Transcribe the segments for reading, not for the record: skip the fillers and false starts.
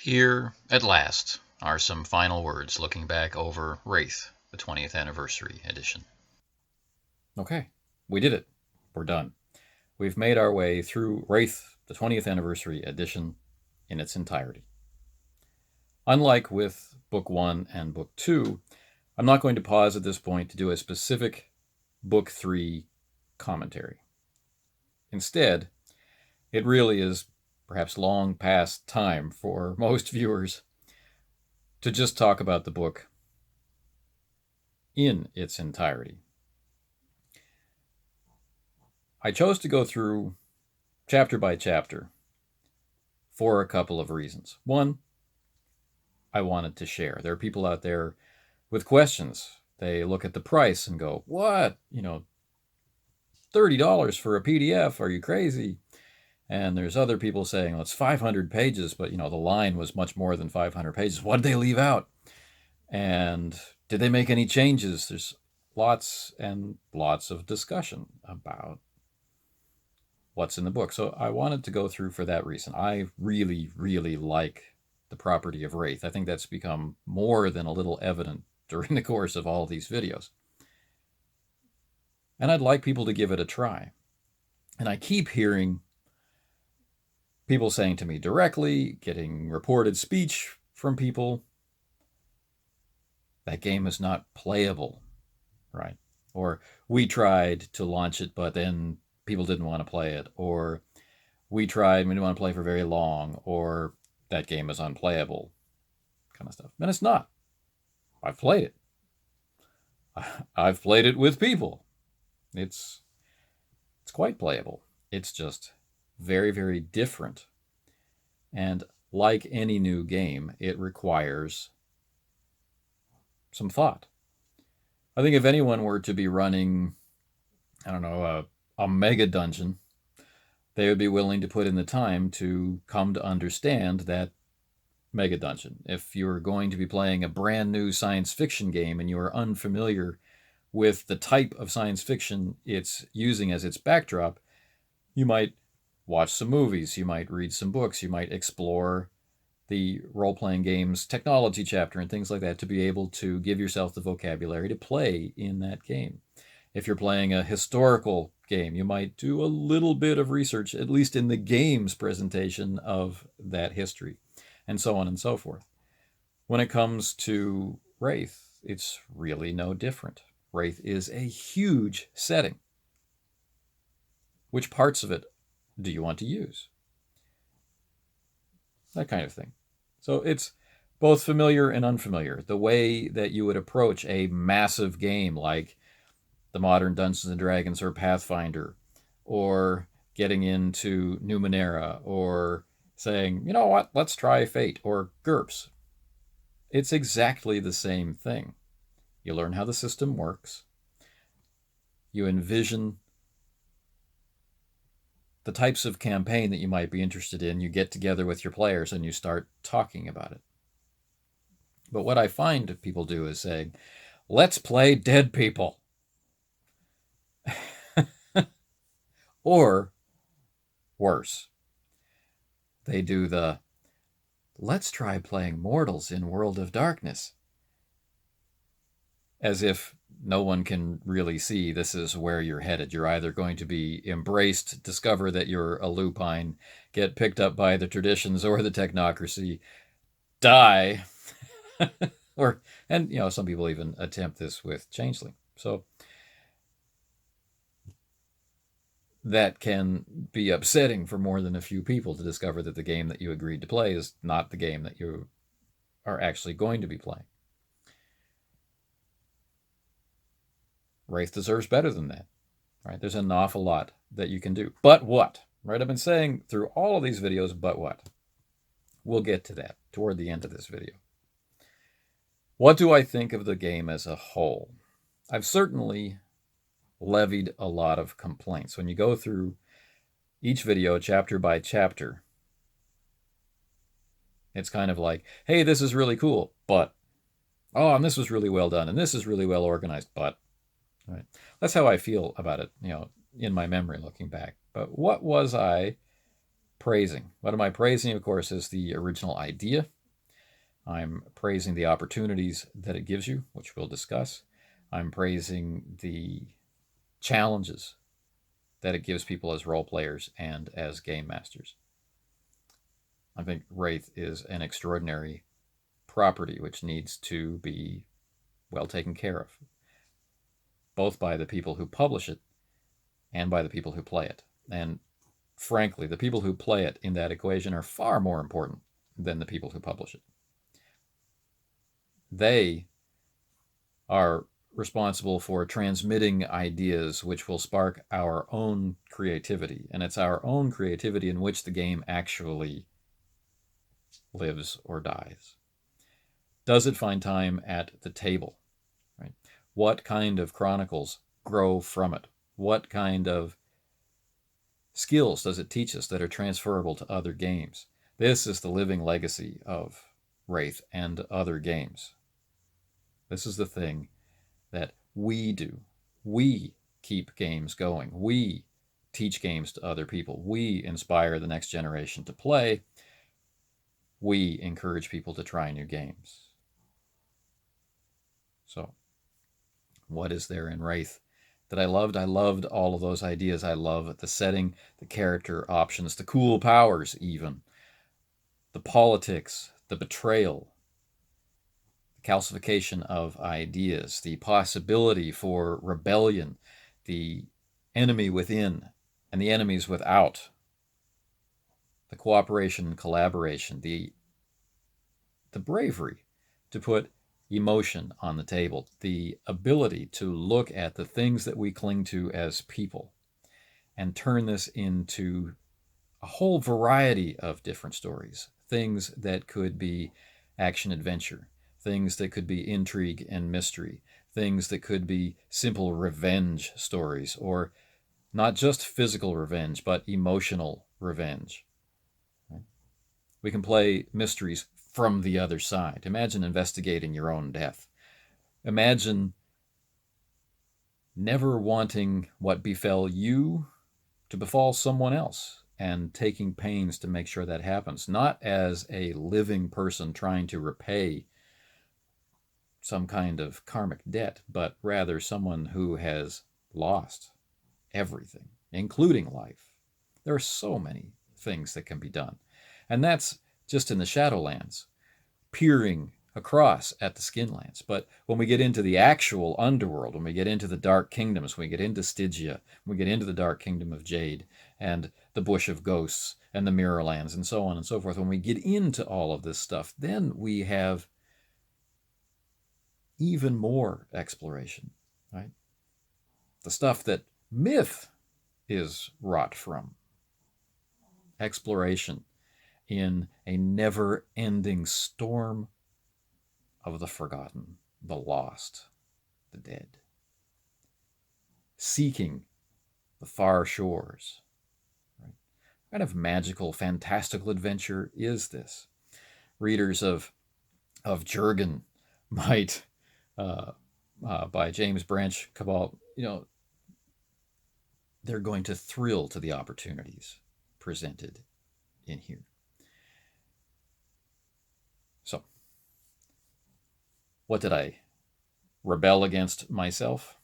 Here, at last, are some final words looking back over Wraith, the 20th Anniversary Edition. Okay, we did it. We're done. We've made our way through Wraith, the 20th Anniversary Edition in its entirety. Unlike with Book 1 and Book 2, I'm not going to pause at this point to do a specific Book 3 commentary. Instead, it really is perhaps long past time for most viewers to just talk about the book in its entirety. I chose to go through chapter by chapter for a couple of reasons. One, I wanted to share. There are people out there with questions. They look at the price and go, what? $30 for a PDF? Are you crazy? And there's other people saying, well, it's 500 pages, but the line was much more than 500 pages. What did they leave out? And did they make any changes? There's lots and lots of discussion about what's in the book. So I wanted to go through for that reason. I really, really like the property of Wraith. I think that's become more than a little evident during the course of all these videos. And I'd like people to give it a try. And I keep hearing people saying to me directly, getting reported speech from people, that game is not playable, right? Or we tried to launch it, but then people didn't want to play it. Or we tried and we didn't want to play for very long. Or that game is unplayable, kind of stuff. And it's not. I've played it. I've played it with people. It's quite playable. It's just very, very different. And like any new game, it requires some thought. I think if anyone were to be running, a mega dungeon, they would be willing to put in the time to come to understand that mega dungeon. If you're going to be playing a brand new science fiction game and you are unfamiliar with the type of science fiction it's using as its backdrop, you might watch some movies, you might read some books, you might explore the role-playing games technology chapter and things like that to be able to give yourself the vocabulary to play in that game. If you're playing a historical game, you might do a little bit of research, at least in the game's presentation of that history, and so on and so forth. When it comes to Wraith, it's really no different. Wraith is a huge setting. Which parts of it do you want to use? That kind of thing. So it's both familiar and unfamiliar. The way that you would approach a massive game like the modern Dungeons and Dragons or Pathfinder, or getting into Numenera, or saying, you know what, let's try Fate or GURPS. It's exactly the same thing. You learn how the system works. You envision the types of campaign that you might be interested in. You get together with your players and you start talking about it. But what I find people do is say, let's play dead people. Or worse, they do the, let's try playing mortals in World of Darkness. As if no one can really see this is where you're headed. You're either going to be embraced, discover that you're a lupine, get picked up by the traditions or the technocracy, die, and some people even attempt this with Changeling. So that can be upsetting for more than a few people to discover that the game that you agreed to play is not the game that you are actually going to be playing. Wraith deserves better than that, right? There's an awful lot that you can do. But what? Right? I've been saying through all of these videos, but what? We'll get to that toward the end of this video. What do I think of the game as a whole? I've certainly levied a lot of complaints. When you go through each video chapter by chapter, it's kind of like, hey, this is really cool, but, oh, and this was really well done, and this is really well organized, but, right? That's how I feel about it, in my memory looking back. But what was I praising. What am I praising? Of course, is the original idea. I'm praising the opportunities that it gives you, which we'll discuss. I'm praising the challenges that it gives people as role players and as game masters. I think Wraith is an extraordinary property which needs to be well taken care of, both by the people who publish it and by the people who play it. And frankly, the people who play it in that equation are far more important than the people who publish it. They are responsible for transmitting ideas which will spark our own creativity. And it's our own creativity in which the game actually lives or dies. Does it find time at the table? Right? What kind of chronicles grow from it? What kind of skills does it teach us that are transferable to other games? This is the living legacy of Wraith and other games. This is the thing that we do. We keep games going. We teach games to other people. We inspire the next generation to play. We encourage people to try new games. So, what is there in Wraith that I loved? I loved all of those ideas. I love the setting, the character options, the cool powers even, the politics, the betrayal, calcification of ideas, the possibility for rebellion, the enemy within and the enemies without, the cooperation and collaboration, the bravery to put emotion on the table, the ability to look at the things that we cling to as people and turn this into a whole variety of different stories, things that could be action adventure, things that could be intrigue and mystery, things that could be simple revenge stories, or not just physical revenge, but emotional revenge. We can play mysteries from the other side. Imagine investigating your own death. Imagine never wanting what befell you to befall someone else and taking pains to make sure that happens, not as a living person trying to repay some kind of karmic debt, but rather someone who has lost everything, including life. There are so many things that can be done. And that's just in the Shadowlands, peering across at the Skinlands. But when we get into the actual underworld, when we get into the Dark Kingdoms, when we get into Stygia, when we get into the Dark Kingdom of Jade, and the Bush of Ghosts, and the Mirrorlands, and so on and so forth, when we get into all of this stuff, then we have even more exploration, right? The stuff that myth is wrought from. Exploration in a never-ending storm of the forgotten, the lost, the dead. Seeking the far shores. Right? What kind of magical, fantastical adventure is this? Readers of Jurgen might, by James Branch Cabal, they're going to thrill to the opportunities presented in here. So, what did I rebel against myself?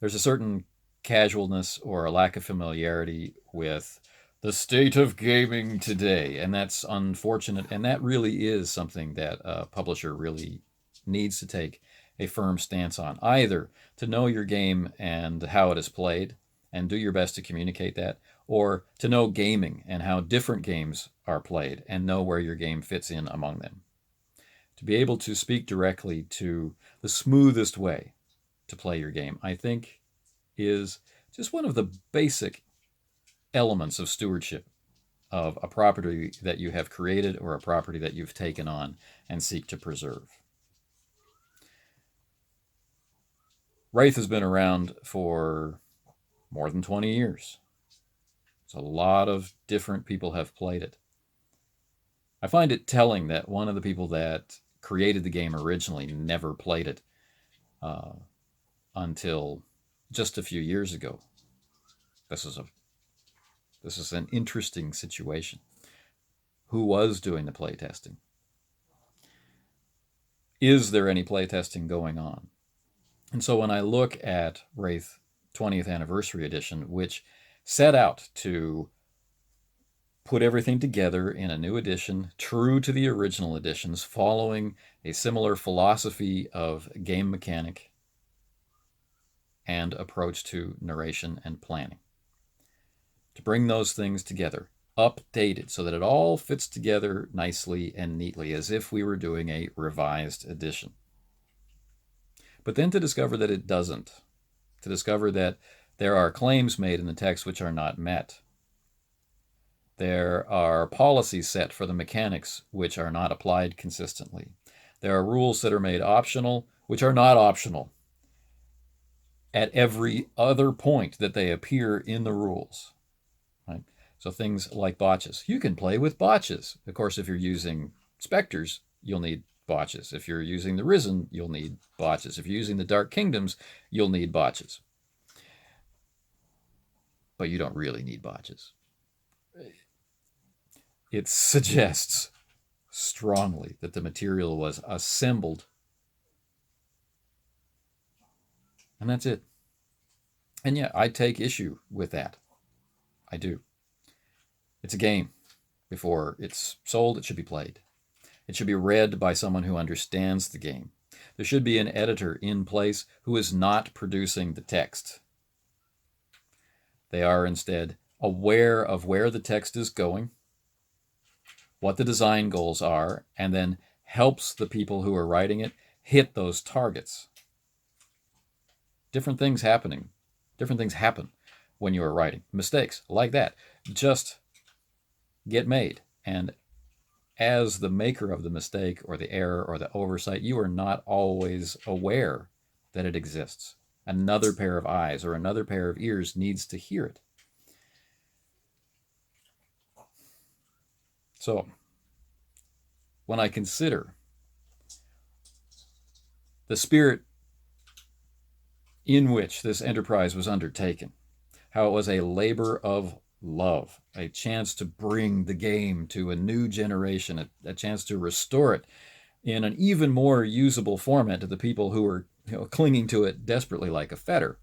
There's a certain casualness or a lack of familiarity with the state of gaming today, and that's unfortunate, and that really is something that a publisher really needs to take a firm stance on, either to know your game and how it is played and do your best to communicate that, or to know gaming and how different games are played and know where your game fits in among them. To be able to speak directly to the smoothest way to play your game, I think, is just one of the basic elements of stewardship of a property that you have created or a property that you've taken on and seek to preserve. Wraith has been around for more than 20 years. So a lot of different people have played it. I find it telling that one of the people that created the game originally never played it until just a few years ago. This is a This is an interesting situation. Who was doing the playtesting? Is there any playtesting going on? And so when I look at Wraith 20th Anniversary Edition, which set out to put everything together in a new edition, true to the original editions, following a similar philosophy of game mechanic and approach to narration and planning, to bring those things together, updated so that it all fits together nicely and neatly, as if we were doing a revised edition. But then to discover that it doesn't, to discover that there are claims made in the text which are not met. There are policies set for the mechanics which are not applied consistently. There are rules that are made optional which are not optional at every other point that they appear in the rules. Right? So things like botches. You can play with botches. Of course, if you're using specters, you'll need botches. If you're using the Risen, you'll need botches. If you're using the Dark Kingdoms, you'll need botches. But you don't really need botches. It suggests strongly that the material was assembled. And that's it. And yeah, I take issue with that. I do. It's a game. Before it's sold, it should be played. It should be read by someone who understands the game. There should be an editor in place who is not producing the text. They are instead aware of where the text is going, what the design goals are, and then helps the people who are writing it hit those targets. Different things happen when you are writing. Mistakes like that just get made. And as the maker of the mistake or the error or the oversight, you are not always aware that it exists. Another pair of eyes or another pair of ears needs to hear it. So, when I consider the spirit in which this enterprise was undertaken, how it was a labor of love, a chance to bring the game to a new generation, a chance to restore it in an even more usable format to the people who are clinging to it desperately like a fetter.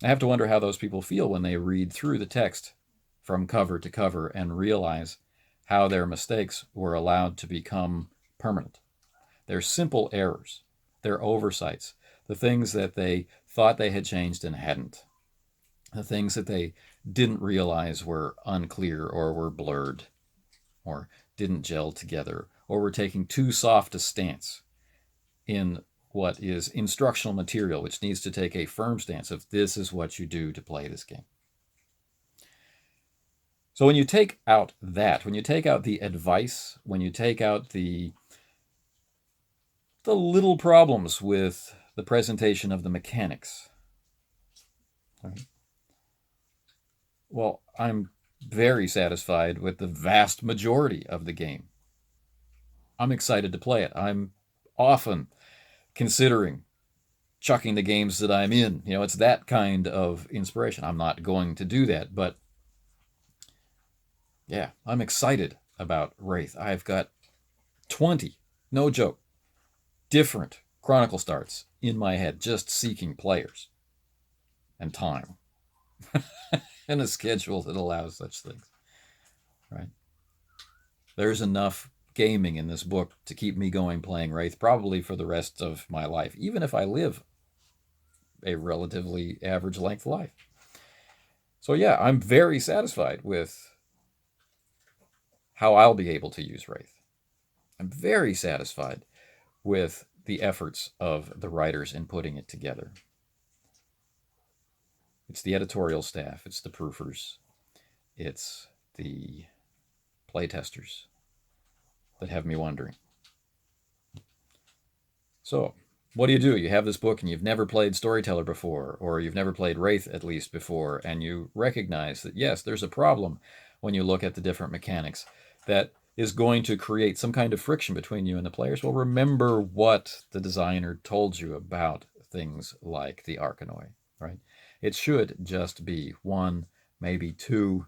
I have to wonder how those people feel when they read through the text from cover to cover and realize how their mistakes were allowed to become permanent. Their simple errors, their oversights, the things that they thought they had changed and hadn't, the things that they didn't realize were unclear or were blurred or didn't gel together or were taking too soft a stance in what is instructional material, which needs to take a firm stance of this is what you do to play this game. So when you take out that, when you take out the advice, when you take out the little problems with the presentation of the mechanics, right? Well, I'm very satisfied with the vast majority of the game. I'm excited to play it. I'm often considering chucking the games that I'm in. It's that kind of inspiration. I'm not going to do that, but yeah, I'm excited about Wraith. I've got 20, no joke, different Chronicle starts in my head, just seeking players and time and a schedule that allows such things, right? There's enough gaming in this book to keep me going playing Wraith probably for the rest of my life, even if I live a relatively average length life. So yeah, I'm very satisfied with how I'll be able to use Wraith. I'm very satisfied with the efforts of the writers in putting it together. It's the editorial staff, it's the proofers, it's the playtesters that have me wondering. So, what do? You have this book and you've never played Storyteller before, or you've never played Wraith at least before, and you recognize that yes, there's a problem when you look at the different mechanics that is going to create some kind of friction between you and the players. Well, remember what the designer told you about things like the Arcanoi, right? It should just be one maybe 2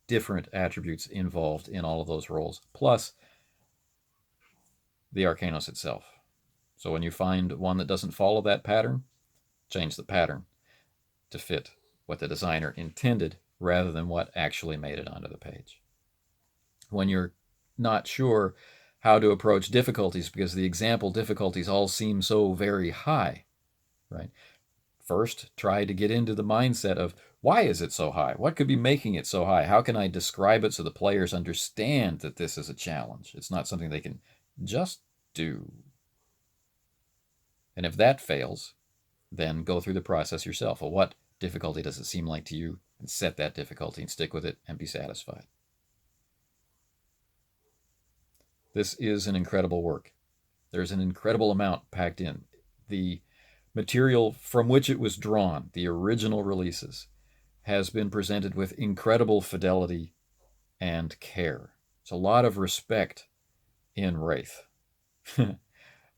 different attributes involved in all of those roles, plus the Arcanos itself. So when you find one that doesn't follow that pattern, change the pattern to fit what the designer intended rather than what actually made it onto the page. When you're not sure how to approach difficulties because the example difficulties all seem so very high, right? First, try to get into the mindset of why is it so high? What could be making it so high? How can I describe it so the players understand that this is a challenge? It's not something they can just do. And if that fails, then go through the process yourself. Well, what difficulty does it seem like to you? And set that difficulty and stick with it and be satisfied. This is an incredible work. There's an incredible amount packed in. The material from which it was drawn, the original releases, has been presented with incredible fidelity and care. It's a lot of respect in Wraith.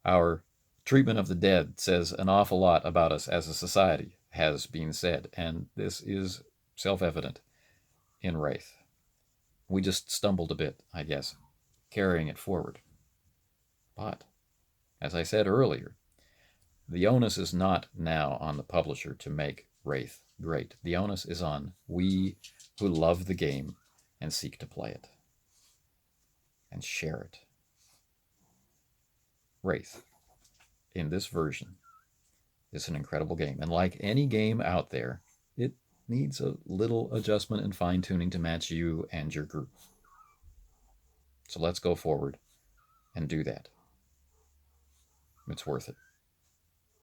Our treatment of the dead says an awful lot about us as a society, has been said, and this is self-evident in Wraith. We just stumbled a bit, I guess, carrying it forward. But, as I said earlier, the onus is not now on the publisher to make Wraith great. The onus is on we who love the game and seek to play it and share it. Wraith, in this version, is an incredible game. And like any game out there, it needs a little adjustment and fine-tuning to match you and your group. So let's go forward and do that. It's worth it.